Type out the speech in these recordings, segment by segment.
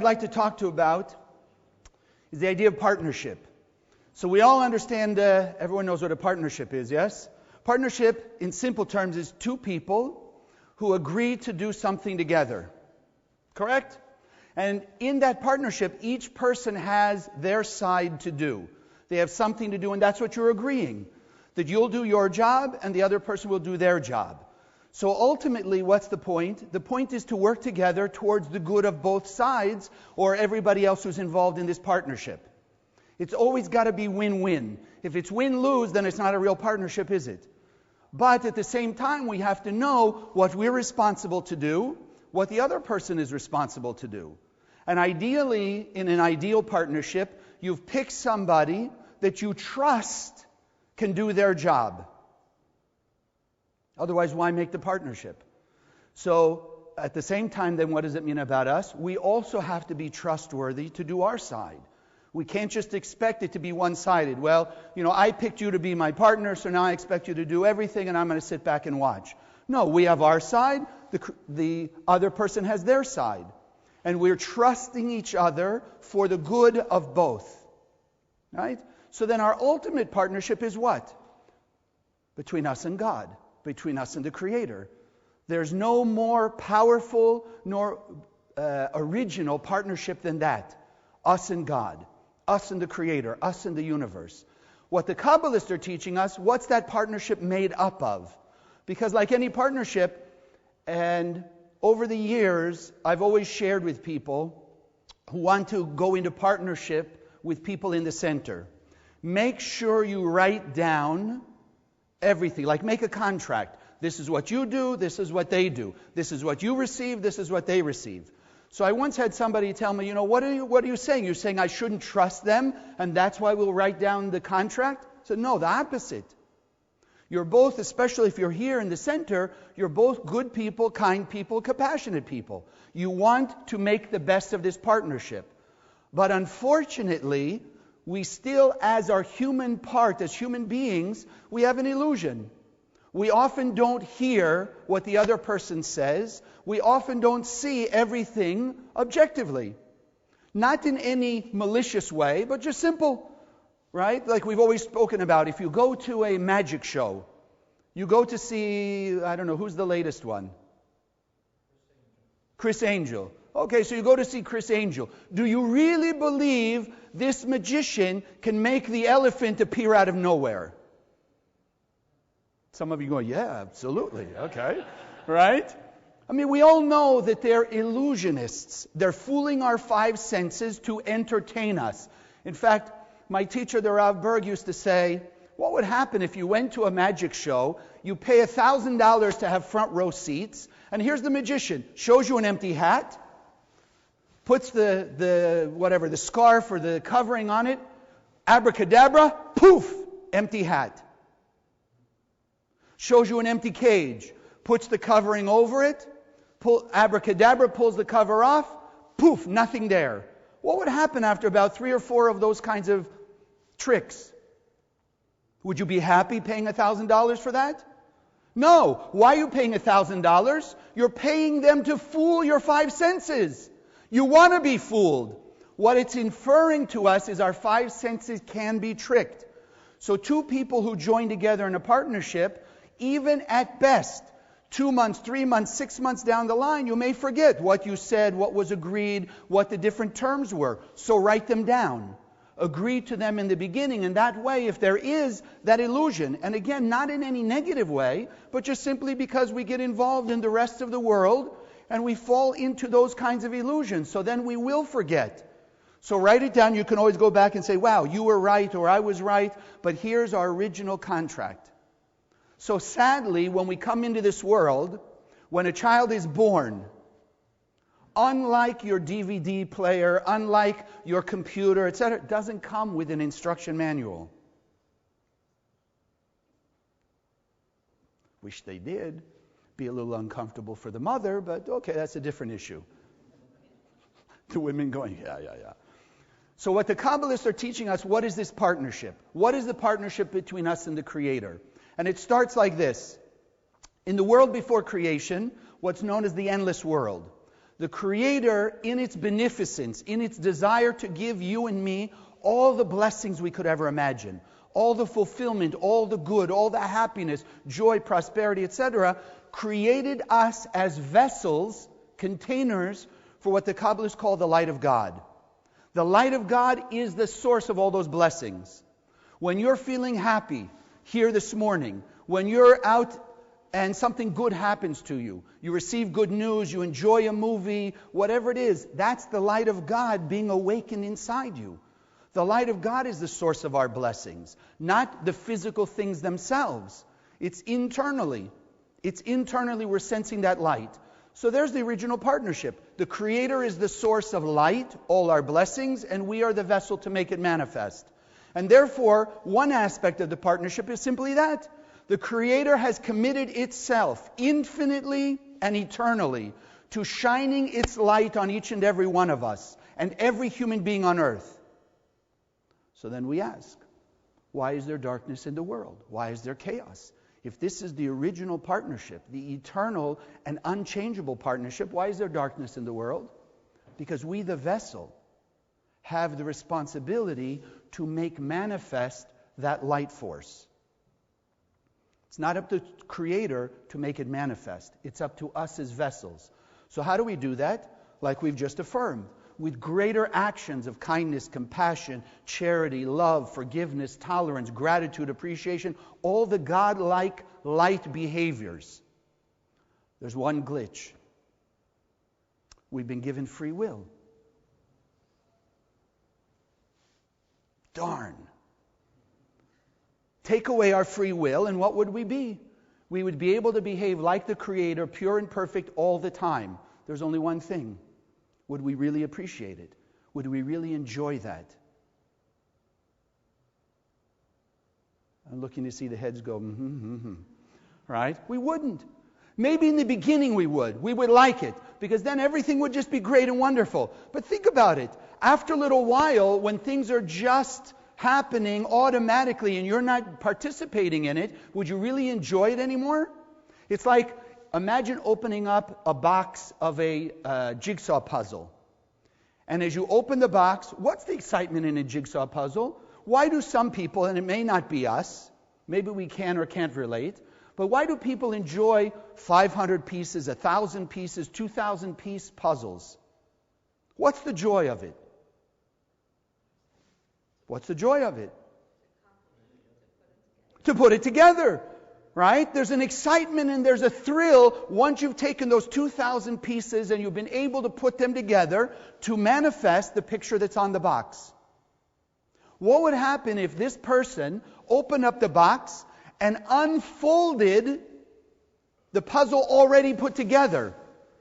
I'd like to talk to about is the idea of partnership. So we all understand, everyone knows what a partnership is, yes? Partnership, in simple terms, is two people who agree to do something together. Correct? And in that partnership, each person has their side to do. They have something to do, and that's what you're agreeing. That you'll do your job, and the other person will do their job. So ultimately, what's the point? The point is to work together towards the good of both sides or everybody else who's involved in this partnership. It's always got to be win-win. If it's win-lose, then it's not a real partnership, is it? But at the same time, we have to know what we're responsible to do, what the other person is responsible to do. And ideally, in an ideal partnership, you've picked somebody that you trust can do their job. Otherwise, why make the partnership? So, at the same time, then what does it mean about us? We also have to be trustworthy to do our side. We can't just expect it to be one-sided. Well, I picked you to be my partner, so now I expect you to do everything, and I'm going to sit back and watch. No, we have our side, the other person has their side. And we're trusting each other for the good of both. Right? So then our ultimate partnership is what? Between us and God. Between us and the Creator. There's no more powerful nor original partnership than that. Us and God. Us and the Creator. Us and the universe. What the Kabbalists are teaching us, what's that partnership made up of? Because like any partnership, and over the years, I've always shared with people who want to go into partnership with people in the center. Make sure you write down everything, like make a contract. This is what you do, this is what they do. This is what you receive, this is what they receive. So I once had somebody tell me, what are you saying? You're saying I shouldn't trust them, and that's why we'll write down the contract? I said, no, the opposite. You're both, especially if you're here in the center, you're both good people, kind people, compassionate people. You want to make the best of this partnership. But unfortunately, we still, as our human part, as human beings, we have an illusion. We often don't hear what the other person says. We often don't see everything objectively. Not in any malicious way, but just simple. Right? Like we've always spoken about, if you go to a magic show, you go to see, I don't know, who's the latest one? Chris Angel. Okay, so you go to see Chris Angel. Do you really believe this magician can make the elephant appear out of nowhere? Some of you go, yeah, absolutely. Okay. Right? I mean, we all know that they're illusionists. They're fooling our five senses to entertain us. In fact, my teacher, the Rav Berg, used to say, what would happen if you went to a magic show, you pay $1,000 to have front row seats, and here's the magician, shows you an empty hat, puts the scarf or the covering on it, abracadabra, poof, empty hat. Shows you an empty cage, puts the covering over it, abracadabra, pulls the cover off, poof, nothing there. What would happen after about 3 or 4 of those kinds of tricks? Would you be happy paying $1,000 for that? No. Why are you paying $1,000? You're paying them to fool your five senses. You want to be fooled. What it's inferring to us is our five senses can be tricked. So two people who join together in a partnership, even at best, 2 months, 3 months, 6 months down the line, you may forget what you said, what was agreed, what the different terms were. So write them down. Agree to them in the beginning. And that way, if there is that illusion, and again, not in any negative way, but just simply because we get involved in the rest of the world and we fall into those kinds of illusions. So then we will forget. So write it down. You can always go back and say, wow, you were right or I was right, but here's our original contract. So sadly, when we come into this world, when a child is born, unlike your DVD player, unlike your computer, etc., it doesn't come with an instruction manual. Wish they did. Be a little uncomfortable for the mother, but okay, that's a different issue. The women going, yeah. So what the Kabbalists are teaching us, what is this partnership? What is the partnership between us and the Creator? And it starts like this. In the world before creation, what's known as the endless world. The Creator, in its beneficence, in its desire to give you and me all the blessings we could ever imagine, all the fulfillment, all the good, all the happiness, joy, prosperity, etc., created us as vessels, containers, for what the Kabbalists call the light of God. The light of God is the source of all those blessings. When you're feeling happy here this morning, when you're out and something good happens to you, you receive good news, you enjoy a movie, whatever it is, that's the light of God being awakened inside you. The light of God is the source of our blessings, not the physical things themselves. It's internally. It's internally we're sensing that light. So there's the original partnership. The Creator is the source of light, all our blessings, and we are the vessel to make it manifest. And therefore, one aspect of the partnership is simply that. The Creator has committed itself infinitely and eternally to shining its light on each and every one of us and every human being on earth. So then we ask, why is there darkness in the world? Why is there chaos? If this is the original partnership, the eternal and unchangeable partnership, why is there darkness in the world? Because we, the vessel, have the responsibility to make manifest that light force. It's not up to the Creator to make it manifest. It's up to us as vessels. So how do we do that? Like we've just affirmed. With greater actions of kindness, compassion, charity, love, forgiveness, tolerance, gratitude, appreciation, all the God-like light behaviors. There's one glitch. We've been given free will. Darn. Take away our free will, and what would we be? We would be able to behave like the Creator, pure and perfect all the time. There's only one thing. Would we really appreciate it? Would we really enjoy that? I'm looking to see the heads go, right? We wouldn't. Maybe in the beginning we would. We would like it, because then everything would just be great and wonderful. But think about it. After a little while, when things are just happening automatically and you're not participating in it, would you really enjoy it anymore? It's like, imagine opening up a box of a jigsaw puzzle. And as you open the box, what's the excitement in a jigsaw puzzle? Why do some people, and it may not be us, maybe we can or can't relate, but why do people enjoy 500 pieces, 1,000 pieces, 2,000 piece puzzles? What's the joy of it? What's the joy of it? To put it together. Right? There's an excitement and there's a thrill once you've taken those 2,000 pieces and you've been able to put them together to manifest the picture that's on the box. What would happen if this person opened up the box and unfolded the puzzle already put together?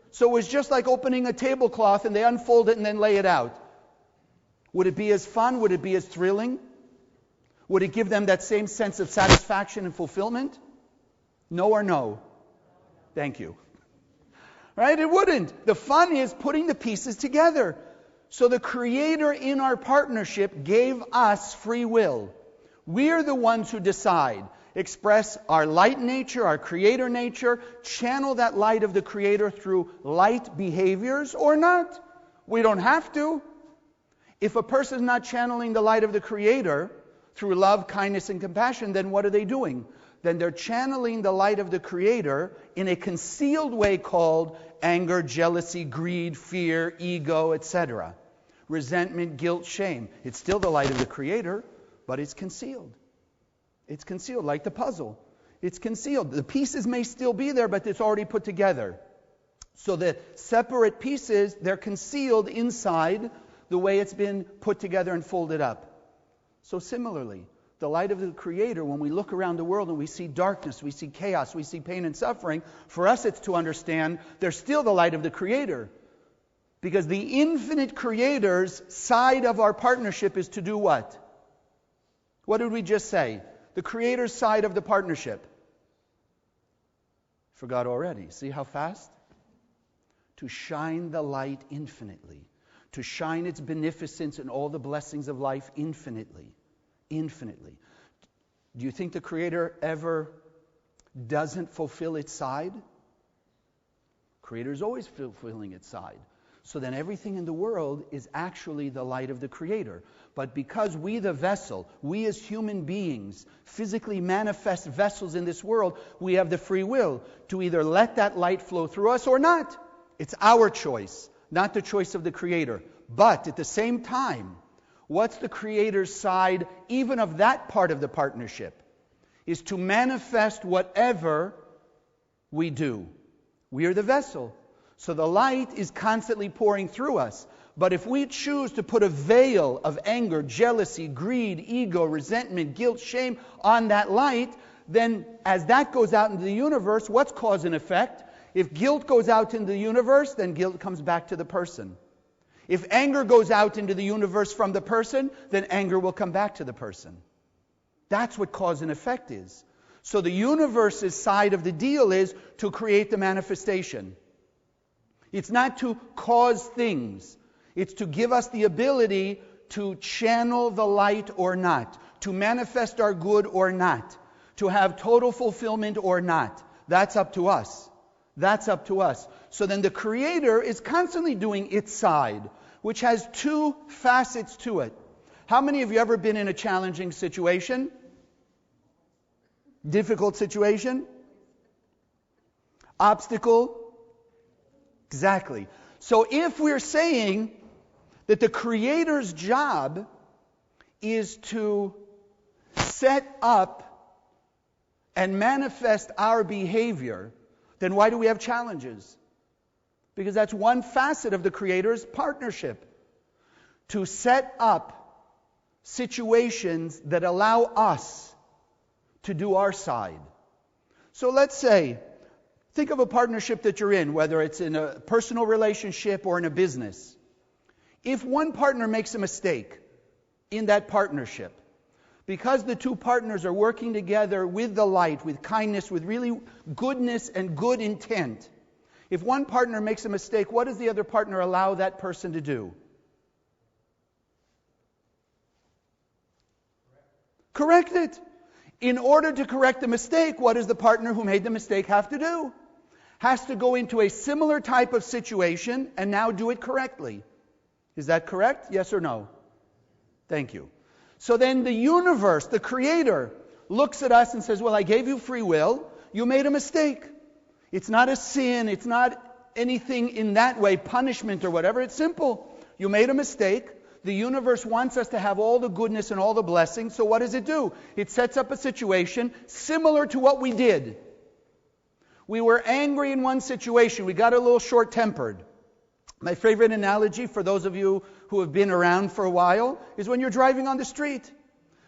So it was just like opening a tablecloth and they unfold it and then lay it out. Would it be as fun? Would it be as thrilling? Would it give them that same sense of satisfaction and fulfillment? No or no? Thank you. Right? It wouldn't. The fun is putting the pieces together. So the Creator in our partnership gave us free will. We are the ones who decide. Express our light nature, our Creator nature, channel that light of the Creator through light behaviors or not. We don't have to. If a person is not channeling the light of the Creator through love, kindness, and compassion, then what are they doing? Then they're channeling the light of the Creator in a concealed way called anger, jealousy, greed, fear, ego, etc. Resentment, guilt, shame. It's still the light of the Creator, but it's concealed. It's concealed, like the puzzle. It's concealed. The pieces may still be there, but it's already put together. So the separate pieces, they're concealed inside the way it's been put together and folded up. So similarly, the light of the Creator, when we look around the world and we see darkness, we see chaos, we see pain and suffering, for us it's to understand there's still the light of the Creator. Because the infinite Creator's side of our partnership is to do what? What did we just say? The Creator's side of the partnership. Forgot already. See how fast? To shine the light infinitely. To shine its beneficence and all the blessings of life infinitely. Infinitely. Do you think the Creator ever doesn't fulfill its side? Creator is always fulfilling its side. So then everything in the world is actually the light of the Creator. But because we, the vessel, we as human beings, physically manifest vessels in this world, we have the free will to either let that light flow through us or not. It's our choice, not the choice of the Creator. But at the same time, what's the Creator's side, even of that part of the partnership? Is to manifest whatever we do. We are the vessel. So the light is constantly pouring through us. But if we choose to put a veil of anger, jealousy, greed, ego, resentment, guilt, shame on that light, then as that goes out into the universe, what's cause and effect? If guilt goes out into the universe, then guilt comes back to the person. If anger goes out into the universe from the person, then anger will come back to the person. That's what cause and effect is. So the universe's side of the deal is to create the manifestation. It's not to cause things. It's to give us the ability to channel the light or not, to manifest our good or not, to have total fulfillment or not. That's up to us. That's up to us. So then the Creator is constantly doing its side, which has two facets to it. How many of you ever been in a challenging situation? Difficult situation? Obstacle? Exactly. So if we're saying that the Creator's job is to set up and manifest our behavior, then why do we have challenges? Because that's one facet of the Creator's partnership. To set up situations that allow us to do our side. So let's say, think of a partnership that you're in, whether it's in a personal relationship or in a business. If one partner makes a mistake in that partnership, because the two partners are working together with the light, with kindness, with really goodness and good intent, if one partner makes a mistake, what does the other partner allow that person to do? Correct it. In order to correct the mistake, what does the partner who made the mistake have to do? Has to go into a similar type of situation and now do it correctly. Is that correct? Yes or no? Thank you. So then the universe, the Creator, looks at us and says, well, I gave you free will. You made a mistake. It's not a sin. It's not anything in that way, punishment or whatever. It's simple. You made a mistake. The universe wants us to have all the goodness and all the blessings. So what does it do? It sets up a situation similar to what we did. We were angry in one situation. We got a little short-tempered. My favorite analogy for those of you who have been around for a while is when you're driving on the street.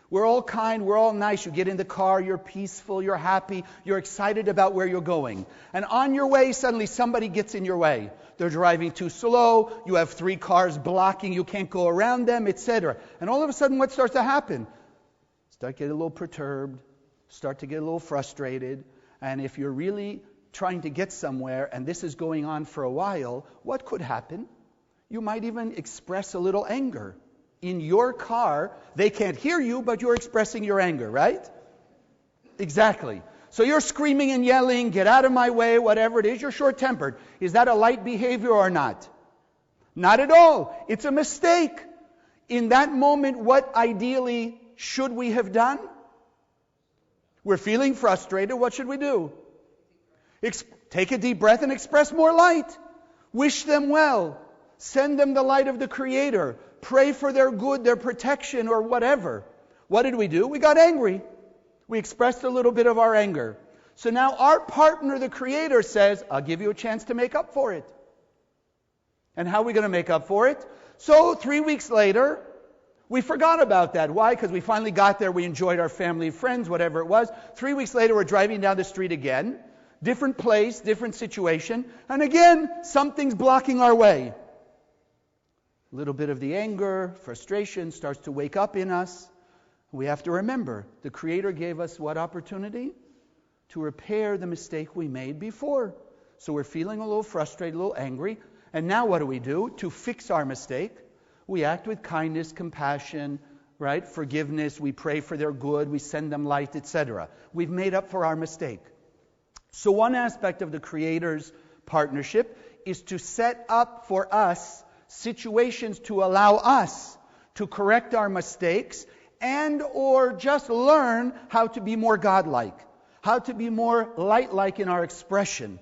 We're all kind, we're all nice. You get in the car, you're peaceful, you're happy, you're excited about where you're going. And on your way, suddenly somebody gets in your way. They're driving too slow, you have 3 cars blocking, you can't go around them, etc. And all of a sudden, what starts to happen? Start getting a little perturbed, start to get a little frustrated. And if you're really trying to get somewhere and this is going on for a while, what could happen? You might even express a little anger. In your car, they can't hear you, but you're expressing your anger, right? Exactly. So you're screaming and yelling, get out of my way, whatever it is, you're short-tempered. Is that a light behavior or not? Not at all. It's a mistake. In that moment, what ideally should we have done? We're feeling frustrated, what should we do? Take a deep breath and express more light. Wish them well. Send them the light of the Creator. Pray for their good, their protection, or whatever. What did we do? We got angry. We expressed a little bit of our anger. So now our partner, the Creator, says, I'll give you a chance to make up for it. And how are we going to make up for it? So 3 weeks later, we forgot about that. Why? Because we finally got there, we enjoyed our family, friends, whatever it was. 3 weeks later, we're driving down the street again. Different place, different situation. And again, something's blocking our way. A little bit of the anger, frustration starts to wake up in us. We have to remember, the Creator gave us what opportunity? To repair the mistake we made before. So we're feeling a little frustrated, a little angry. And now what do? To fix our mistake, we act with kindness, compassion, right? Forgiveness. We pray for their good. We send them light, etc. We've made up for our mistake. So one aspect of the Creator's partnership is to set up for us situations to allow us to correct our mistakes and or just learn how to be more godlike, how to be more light-like in our expression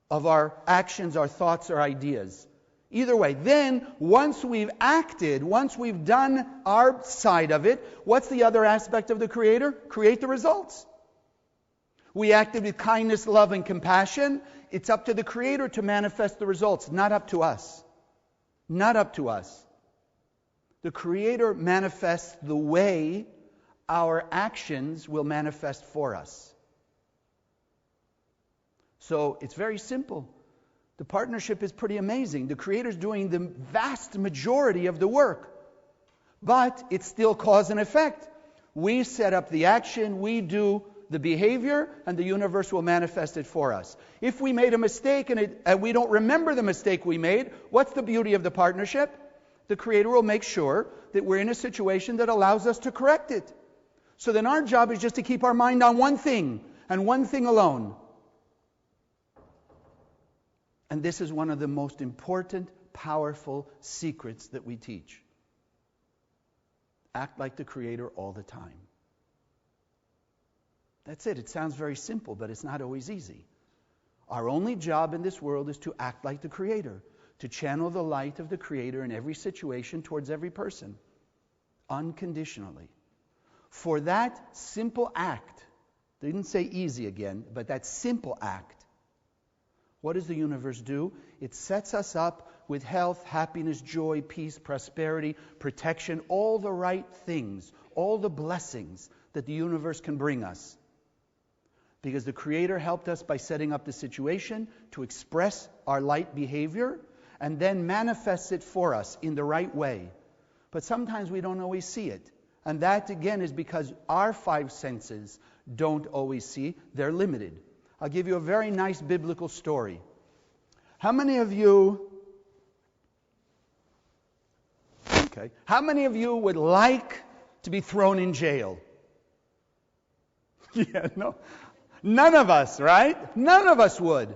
of our actions, our thoughts, our ideas. Either way, then once we've acted, once we've done our side of it, what's the other aspect of the Creator? Create the results. We acted with kindness, love, and compassion. It's up to the Creator to manifest the results, not up to us. Not up to us. The Creator manifests the way our actions will manifest for us. So it's very simple. The partnership is pretty amazing. The Creator's doing the vast majority of the work. But it's still cause and effect. We set up the action, we do the behavior, and the universe will manifest it for us. If we made a mistake and we don't remember the mistake we made, what's the beauty of the partnership? The Creator will make sure that we're in a situation that allows us to correct it. So then our job is just to keep our mind on one thing, and one thing alone. And this is one of the most important, powerful secrets that we teach. Act like the Creator all the time. That's it. It sounds very simple, but it's not always easy. Our only job in this world is to act like the Creator, to channel the light of the Creator in every situation towards every person, unconditionally. For that simple act, they didn't say easy again, but that simple act, what does the universe do? It sets us up with health, happiness, joy, peace, prosperity, protection, all the right things, all the blessings that the universe can bring us. Because the Creator helped us by setting up the situation to express our light behavior and then manifests it for us in the right way. But sometimes we don't always see it. And that, again, is because our five senses don't always see. They're limited. I'll give you a very nice biblical story. How many of you would like to be thrown in jail? Yeah, no. None of us, right? None of us would.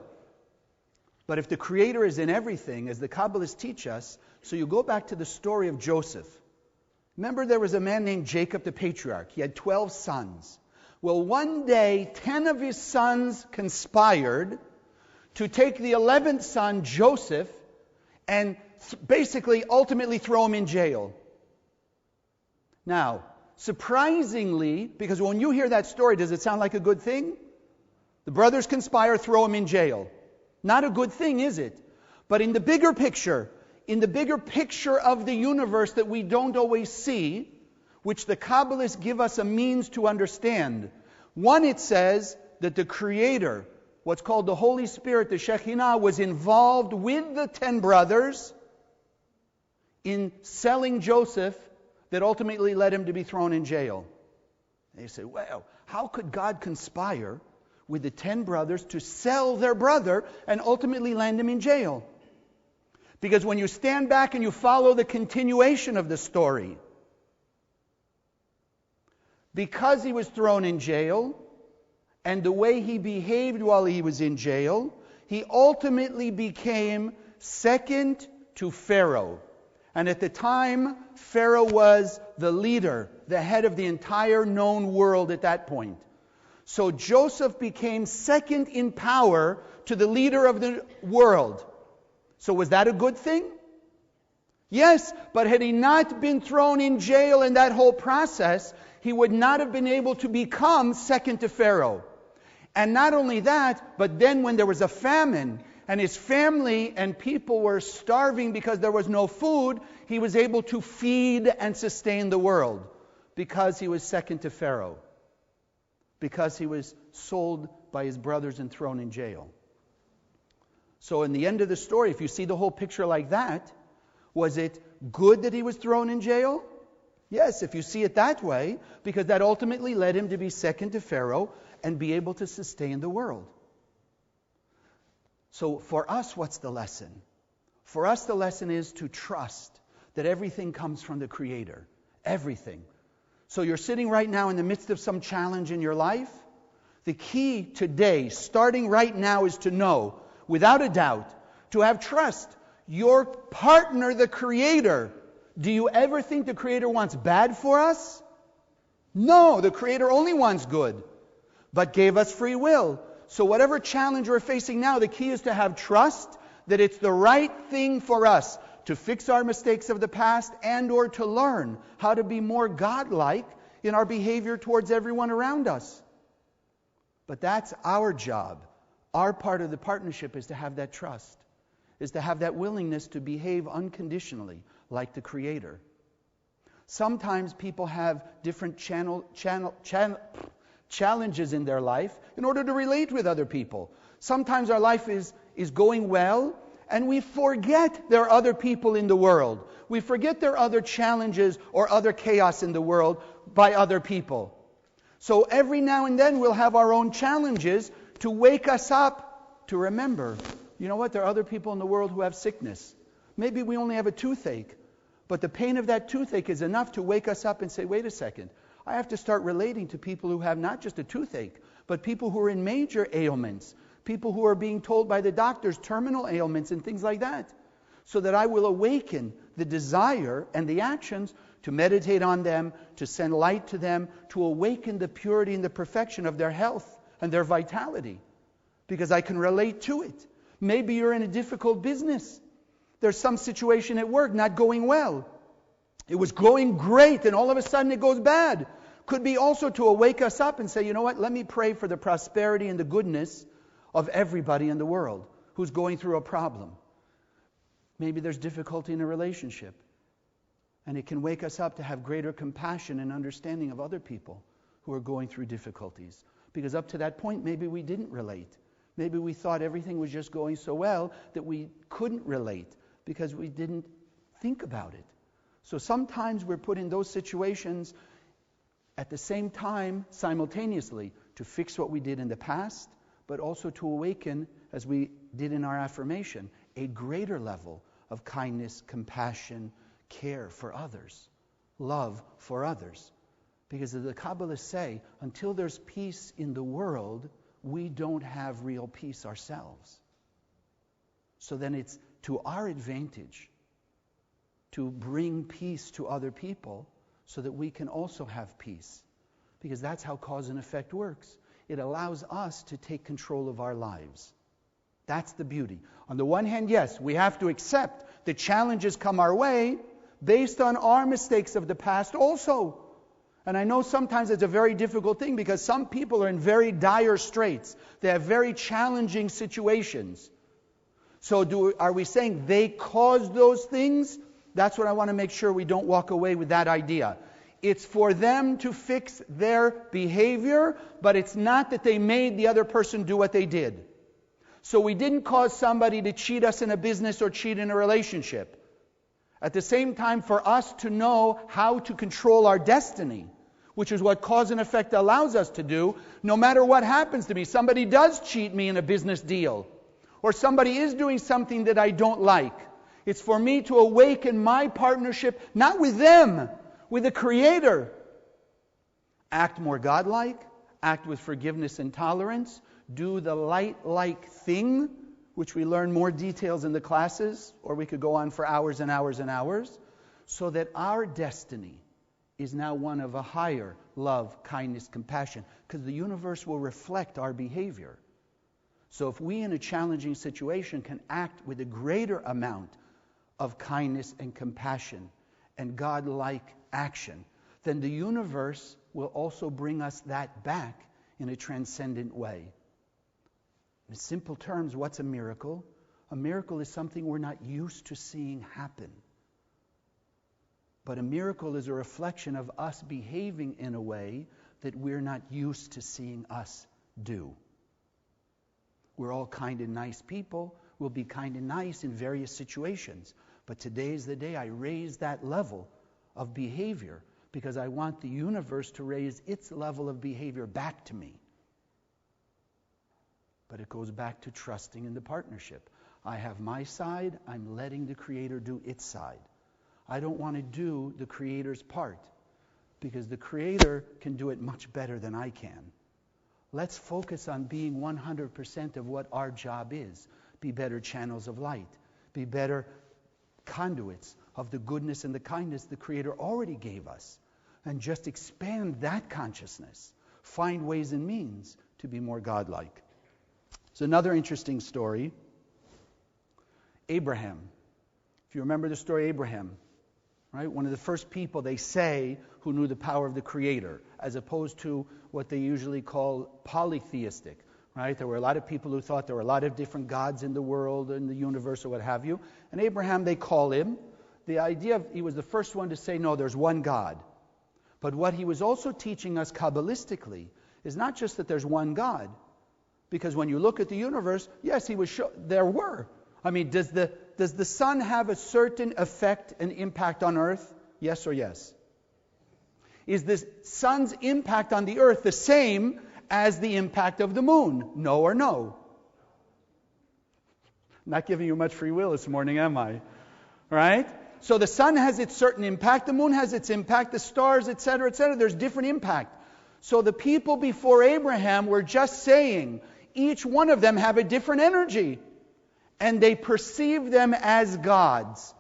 But if the Creator is in everything, as the Kabbalists teach us, so you go back to the story of Joseph. Remember, there was a man named Jacob the patriarch. He had 12 sons. Well, one day, 10 of his sons conspired to take the 11th son, Joseph, and basically, ultimately throw him in jail. Now, surprisingly, because when you hear that story, does it sound like a good thing? The brothers conspire, throw him in jail. Not a good thing, is it? But in the bigger picture of the universe that we don't always see, which the Kabbalists give us a means to understand. One, it says that the Creator, what's called the Holy Spirit, the Shekhinah, was involved with the 10 brothers in selling Joseph that ultimately led him to be thrown in jail. They say, well, how could God conspire with the 10 brothers to sell their brother and ultimately land him in jail? Because when you stand back and you follow the continuation of the story, because he was thrown in jail, and the way he behaved while he was in jail, he ultimately became second to Pharaoh. And at the time, Pharaoh was the leader, the head of the entire known world at that point. So Joseph became second in power to the leader of the world. So was that a good thing? Yes, but had he not been thrown in jail in that whole process, he would not have been able to become second to Pharaoh. And not only that, but then when there was a famine, and his family and people were starving because there was no food, he was able to feed and sustain the world because he was second to Pharaoh. Because he was sold by his brothers and thrown in jail. So in the end of the story, if you see the whole picture like that, was it good that he was thrown in jail? Yes, if you see it that way, because that ultimately led him to be second to Pharaoh and be able to sustain the world. So for us, what's the lesson? For us, the lesson is to trust that everything comes from the Creator. Everything. So you're sitting right now in the midst of some challenge in your life. The key today, starting right now, is to know, without a doubt, to have trust. Your partner, the Creator, do you ever think the Creator wants bad for us? No, the Creator only wants good, but gave us free will. So whatever challenge we're facing now, the key is to have trust that it's the right thing for us to fix our mistakes of the past and or to learn how to be more God-like in our behavior towards everyone around us. But that's our job. Our part of the partnership is to have that trust, is to have that willingness to behave unconditionally like the Creator. Sometimes people have different challenges in their life in order to relate with other people. Sometimes our life is going well, and we forget there are other people in the world. We forget there are other challenges or other chaos in the world by other people. So every now and then we'll have our own challenges to wake us up to remember, you know what, there are other people in the world who have sickness. Maybe we only have a toothache, but the pain of that toothache is enough to wake us up and say, wait a second, I have to start relating to people who have not just a toothache, but people who are in major ailments, people who are being told by the doctors terminal ailments and things like that, so that I will awaken the desire and the actions to meditate on them, to send light to them, to awaken the purity and the perfection of their health and their vitality, because I can relate to it. Maybe you're in a difficult business. There's some situation at work not going well. It was going great, and all of a sudden it goes bad. Could be also to wake us up and say, you know what, let me pray for the prosperity and the goodness of everybody in the world who's going through a problem. Maybe there's difficulty in a relationship, and it can wake us up to have greater compassion and understanding of other people who are going through difficulties. Because up to that point, maybe we didn't relate. Maybe we thought everything was just going so well that we couldn't relate because we didn't think about it. So sometimes we're put in those situations at the same time, simultaneously, to fix what we did in the past, but also to awaken, as we did in our affirmation, a greater level of kindness, compassion, care for others, love for others. Because as the Kabbalists say, until there's peace in the world, we don't have real peace ourselves. So then it's to our advantage to bring peace to other people so that we can also have peace. Because that's how cause and effect works. It allows us to take control of our lives. That's the beauty. On the one hand, yes, we have to accept the challenges come our way based on our mistakes of the past also. And I know sometimes it's a very difficult thing because some people are in very dire straits. They have very challenging situations. So are we saying they caused those things? That's what I want to make sure we don't walk away with that idea. It's for them to fix their behavior, but it's not that they made the other person do what they did. So we didn't cause somebody to cheat us in a business or cheat in a relationship. At the same time, for us to know how to control our destiny, which is what cause and effect allows us to do, no matter what happens to me. Somebody does cheat me in a business deal, or somebody is doing something that I don't like. It's for me to awaken my partnership, not with them, with the Creator. Act more godlike, act with forgiveness and tolerance, do the light-like thing, which we learn more details in the classes, or we could go on for hours and hours and hours, so that our destiny is now one of a higher love, kindness, compassion, because the universe will reflect our behavior. So if we in a challenging situation can act with a greater amount of kindness and compassion and God-like action, then the universe will also bring us that back in a transcendent way. In simple terms, what's a miracle? A miracle is something we're not used to seeing happen. But a miracle is a reflection of us behaving in a way that we're not used to seeing us do. We're all kind and nice people. We'll be kind and nice in various situations. But today's the day I raise that level of behavior because I want the universe to raise its level of behavior back to me. But it goes back to trusting in the partnership. I have my side. I'm letting the Creator do its side. I don't want to do the Creator's part because the Creator can do it much better than I can. Let's focus on being 100% of what our job is, be better channels of light, be better conduits of the goodness and the kindness the Creator already gave us, and just expand that consciousness. Find ways and means to be more godlike. It's another interesting story. Abraham. If you remember the story of Abraham, right? One of the first people, they say, who knew the power of the Creator, as opposed to what they usually call polytheistic, right? There were a lot of people who thought there were a lot of different gods in the world, in the universe, or what have you. And Abraham, they call him. The idea of, he was the first one to say, no, there's one God. But what he was also teaching us Kabbalistically is not just that there's one God. Because when you look at the universe, yes, he was there were. I mean, does the sun have a certain effect and impact on Earth? Yes or yes? Is the sun's impact on the Earth the same as the impact of the moon? No or no? Not giving you much free will this morning, am I? Right? So the sun has its certain impact, the moon has its impact, the stars, etc., etc. There's different impact. So the people before Abraham were just saying, each one of them have a different energy. And they perceive them as gods.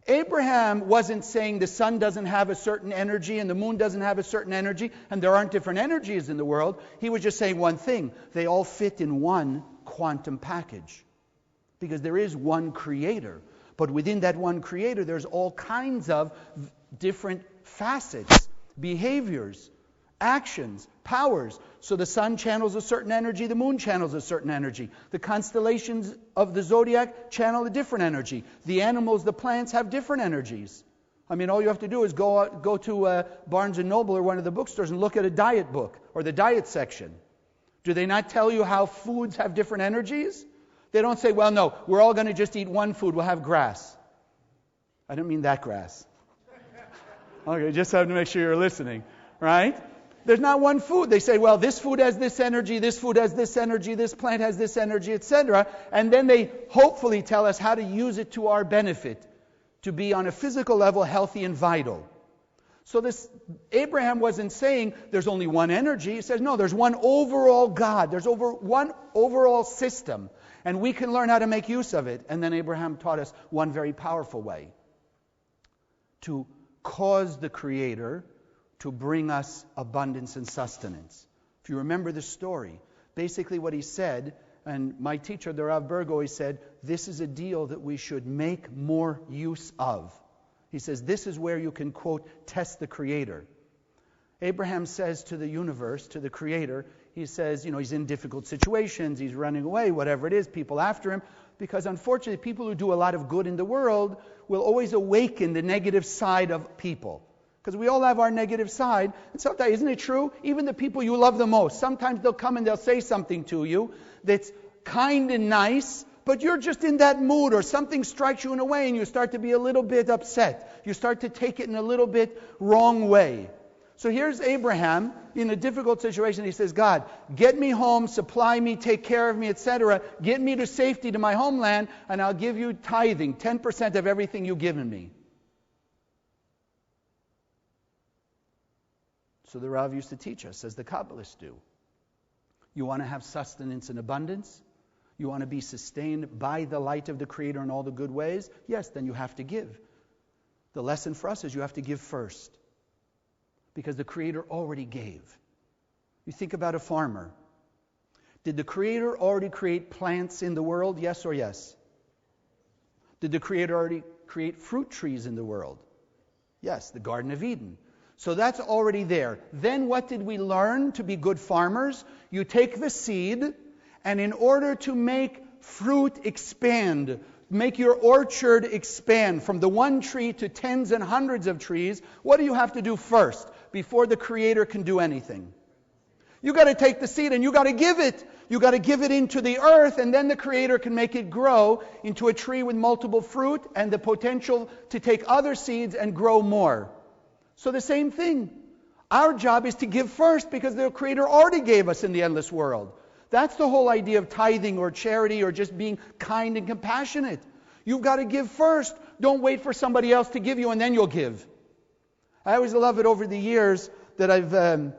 Abraham wasn't saying the sun doesn't have a certain energy and the moon doesn't have a certain energy and there aren't different energies in the world. He was just saying one thing. They all fit in one quantum package. Because there is one Creator. But within that one Creator, there's all kinds of different facets, behaviors, actions, powers. So the sun channels a certain energy, the moon channels a certain energy. The constellations of the zodiac channel a different energy. The animals, the plants have different energies. I mean, all you have to do is go to Barnes & Noble or one of the bookstores and look at a diet book or the diet section. Do they not tell you how foods have different energies? They don't say, well, no, we're all going to just eat one food. We'll have grass. I don't mean that grass. Okay, just have to make sure you're listening, right? There's not one food. They say, well, this food has this energy, this food has this energy, this plant has this energy, etc. And then they hopefully tell us how to use it to our benefit, to be on a physical level healthy and vital. So this Abraham wasn't saying there's only one energy. He says, no, there's one overall God. There's one overall system. And we can learn how to make use of it. And then Abraham taught us one very powerful way to cause the Creator to bring us abundance and sustenance. If you remember the story, basically what he said, and my teacher, the Rav Berg, always said, this is a deal that we should make more use of. He says, this is where you can, quote, test the Creator. Abraham says to the universe, to the Creator, he says, he's in difficult situations, he's running away, whatever it is, people after him, because unfortunately people who do a lot of good in the world will always awaken the negative side of people. Because we all have our negative side. And sometimes, isn't it true? Even the people you love the most, sometimes they'll come and they'll say something to you that's kind and nice, but you're just in that mood, or something strikes you in a way and you start to be a little bit upset. You start to take it in a little bit wrong way. So here's Abraham in a difficult situation. He says, God, get me home, supply me, take care of me, etc. Get me to safety to my homeland, and I'll give you tithing, 10% of everything you've given me. So the Rav used to teach us, as the Kabbalists do. You want to have sustenance and abundance? You want to be sustained by the light of the Creator in all the good ways? Yes, then you have to give. The lesson for us is you have to give first. Because the Creator already gave. You think about a farmer. Did the Creator already create plants in the world? Yes or yes? Did the Creator already create fruit trees in the world? Yes, the Garden of Eden. So that's already there. Then what did we learn to be good farmers? You take the seed, and in order to make fruit expand, make your orchard expand from the one tree to tens and hundreds of trees, what do you have to do first before the Creator can do anything? You got to take the seed and you got to give it. You got to give it into the earth, and then the Creator can make it grow into a tree with multiple fruit and the potential to take other seeds and grow more. So the same thing. Our job is to give first because the Creator already gave us in the endless world. That's the whole idea of tithing or charity or just being kind and compassionate. You've got to give first. Don't wait for somebody else to give you and then you'll give. I always love it over the years that I've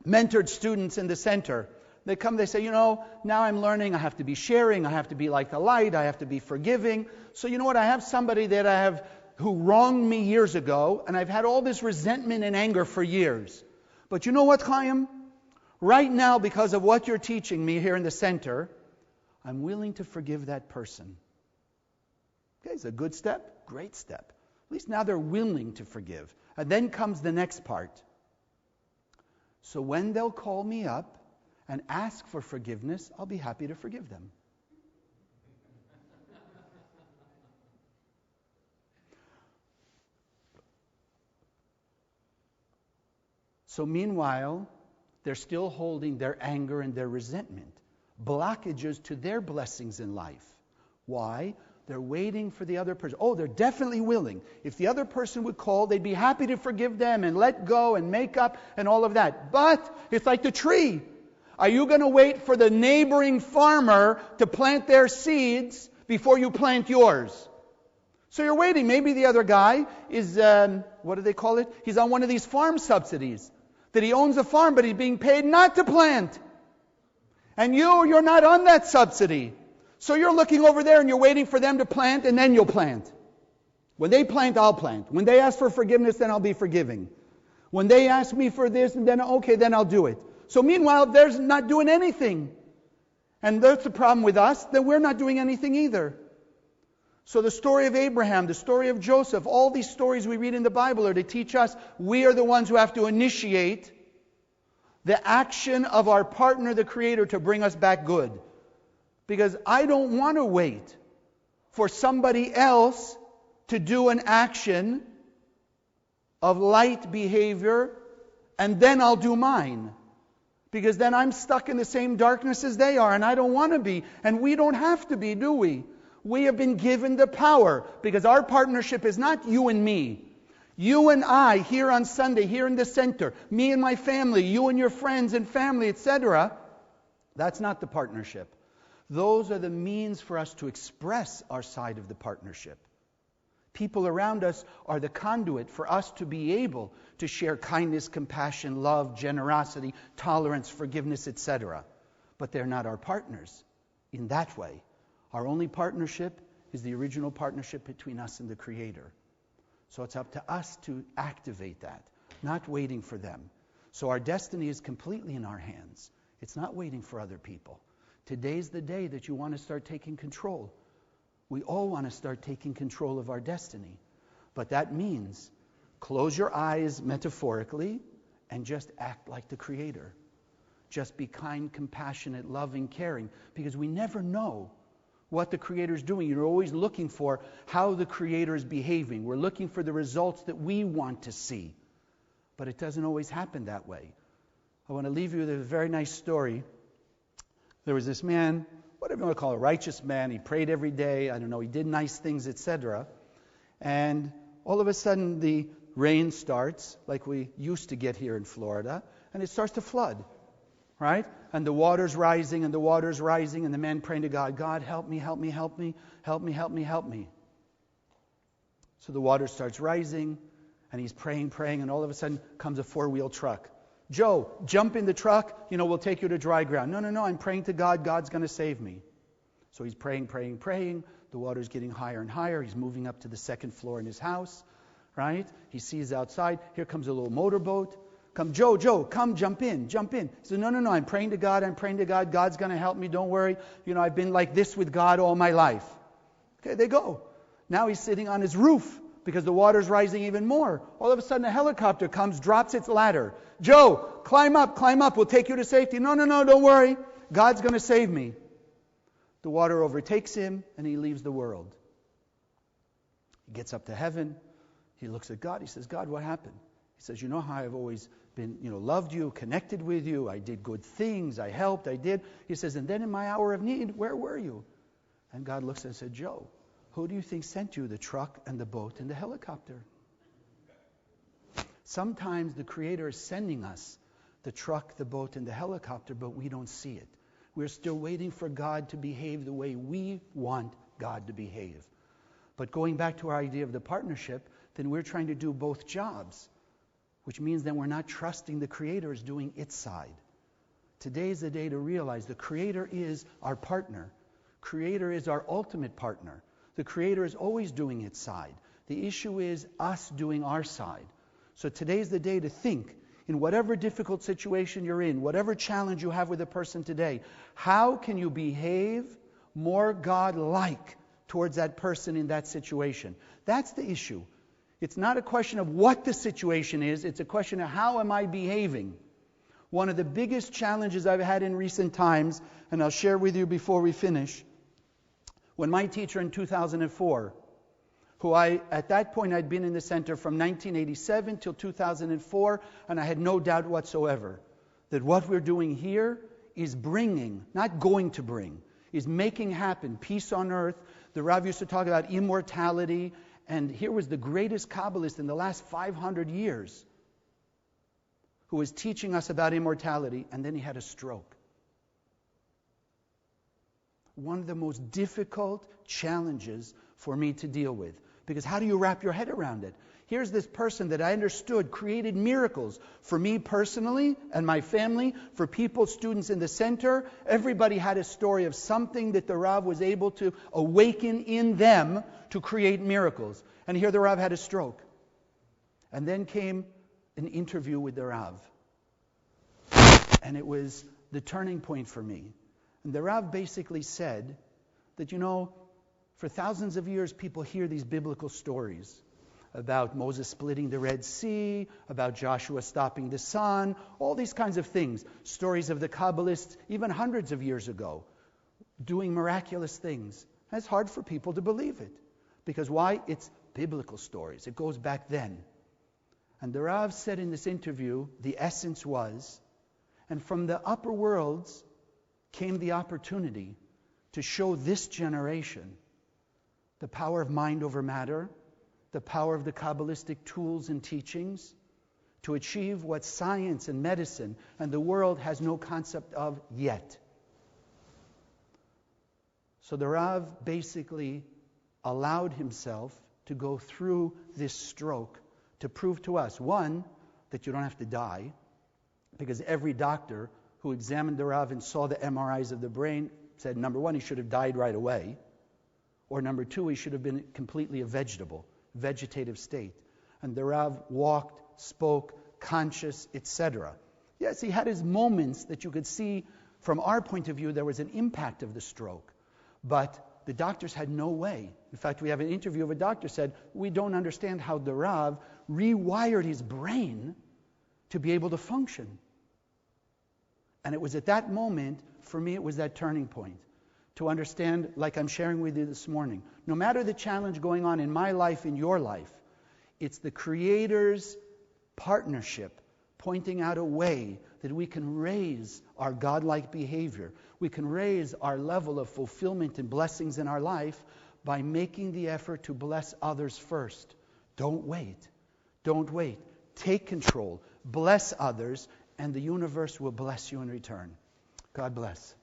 mentored students in the center. They come, they say, now I'm learning, I have to be sharing, I have to be like the light, I have to be forgiving. So you know what, I have somebody who wronged me years ago, and I've had all this resentment and anger for years. But you know what, Chaim? Right now, because of what you're teaching me here in the center, I'm willing to forgive that person. Okay, it's a good step, great step. At least now they're willing to forgive. And then comes the next part. So when they'll call me up and ask for forgiveness, I'll be happy to forgive them. So meanwhile, they're still holding their anger and their resentment, blockages to their blessings in life. Why? They're waiting for the other person. Oh, they're definitely willing. If the other person would call, they'd be happy to forgive them and let go and make up and all of that. But it's like the tree. Are you going to wait for the neighboring farmer to plant their seeds before you plant yours? So you're waiting. Maybe the other guy is, what do they call it? He's on one of these farm subsidies. That he owns a farm, but he's being paid not to plant. And you're not on that subsidy. So you're looking over there and you're waiting for them to plant, and then you'll plant. When they plant, I'll plant. When they ask for forgiveness, then I'll be forgiving. When they ask me for this, and then then I'll do it. So meanwhile, they're not doing anything. And that's the problem with us, that we're not doing anything either. So the story of Abraham, the story of Joseph, all these stories we read in the Bible are to teach us we are the ones who have to initiate the action of our partner, the Creator, to bring us back good. Because I don't want to wait for somebody else to do an action of light behavior and then I'll do mine. Because then I'm stuck in the same darkness as they are, and I don't want to be. And we don't have to be, do we? We have been given the power, because our partnership is not you and me. You and I here on Sunday, here in the center, me and my family, you and your friends and family, etc. That's not the partnership. Those are the means for us to express our side of the partnership. People around us are the conduit for us to be able to share kindness, compassion, love, generosity, tolerance, forgiveness, etc. But they're not our partners in that way. Our only partnership is the original partnership between us and the Creator. So it's up to us to activate that, not waiting for them. So our destiny is completely in our hands. It's not waiting for other people. Today's the day that you want to start taking control. We all want to start taking control of our destiny. But that means close your eyes metaphorically and just act like the Creator. Just be kind, compassionate, loving, caring, because we never know what the Creator is doing. You're always looking for how the Creator is behaving. We're looking for the results that we want to see. But it doesn't always happen that way. I want to leave you with a very nice story. There was this man, whatever you want to call it, a righteous man. He prayed every day. I don't know, he did nice things, etc. And all of a sudden the rain starts, like we used to get here in Florida, and it starts to flood. Right? And the water's rising, and the water's rising, and the man praying to God, God, help me, help me, help me, help me, help me, help me. So the water starts rising, and he's praying, and all of a sudden comes a 4-wheel truck. Joe, jump in the truck, we'll take you to dry ground. No, I'm praying to God, God's going to save me. So he's praying. The water's getting higher and higher. He's moving up to the 2nd floor in his house, right? He sees outside, here comes a little motorboat. Come, Joe, come, jump in. He says, no, I'm praying to God, God's going to help me, don't worry. I've been like this with God all my life. Okay, they go. Now he's sitting on his roof because the water's rising even more. All of a sudden a helicopter comes, drops its ladder. Joe, climb up, we'll take you to safety. No, don't worry, God's going to save me. The water overtakes him and he leaves the world. He gets up to heaven, he looks at God, he says, God, what happened? He says, you know how I've always been, loved you, connected with you. I did good things. I helped. I did. He says, and then in my hour of need, where were you? And God looks and said, Joe, who do you think sent you the truck and the boat and the helicopter? Sometimes the Creator is sending us the truck, the boat, and the helicopter, but we don't see it. We're still waiting for God to behave the way we want God to behave. But going back to our idea of the partnership, then we're trying to do both jobs. Which means then we're not trusting the Creator is doing its side. Today is the day to realize the Creator is our partner. Creator is our ultimate partner. The Creator is always doing its side. The issue is us doing our side. So today's the day to think, in whatever difficult situation you're in, whatever challenge you have with a person today, how can you behave more God-like towards that person in that situation? That's the issue. It's not a question of what the situation is, it's a question of how am I behaving? One of the biggest challenges I've had in recent times, and I'll share with you before we finish, when my teacher in 2004, who at that point I'd been in the center from 1987 till 2004, and I had no doubt whatsoever that what we're doing here is bringing, not going to bring, is making happen peace on earth. The Rav used to talk about immortality, and here was the greatest Kabbalist in the last 500 years who was teaching us about immortality, and then he had a stroke. One of the most difficult challenges for me to deal with. Because how do you wrap your head around it? Here's this person that I understood created miracles for me personally and my family, for people, students in the center. Everybody had a story of something that the Rav was able to awaken in them to create miracles. And here the Rav had a stroke. And then came an interview with the Rav. And it was the turning point for me. And the Rav basically said that, for thousands of years, people hear these biblical stories about Moses splitting the Red Sea, about Joshua stopping the sun, all these kinds of things. Stories of the Kabbalists, even hundreds of years ago, doing miraculous things. And it's hard for people to believe it. Because why? It's biblical stories. It goes back then. And the Rav said in this interview, the essence was, and from the upper worlds came the opportunity to show this generation the power of mind over matter, the power of the Kabbalistic tools and teachings to achieve what science and medicine and the world has no concept of yet. So the Rav basically allowed himself to go through this stroke to prove to us, one, that you don't have to die, because every doctor who examined the Rav and saw the MRIs of the brain said, number one, he should have died right away. Or number two, he should have been completely a vegetative state. And the Rav walked, spoke, conscious, etc. Yes, he had his moments that you could see from our point of view there was an impact of the stroke. But the doctors had no way. In fact, we have an interview of a doctor said, we don't understand how the Rav rewired his brain to be able to function. And it was at that moment, for me, it was that turning point. To understand, like I'm sharing with you this morning, no matter the challenge going on in my life, in your life, it's the Creator's partnership pointing out a way that we can raise our godlike behavior. We can raise our level of fulfillment and blessings in our life by making the effort to bless others first. Don't wait. Don't wait. Take control. Bless others, and the universe will bless you in return. God bless.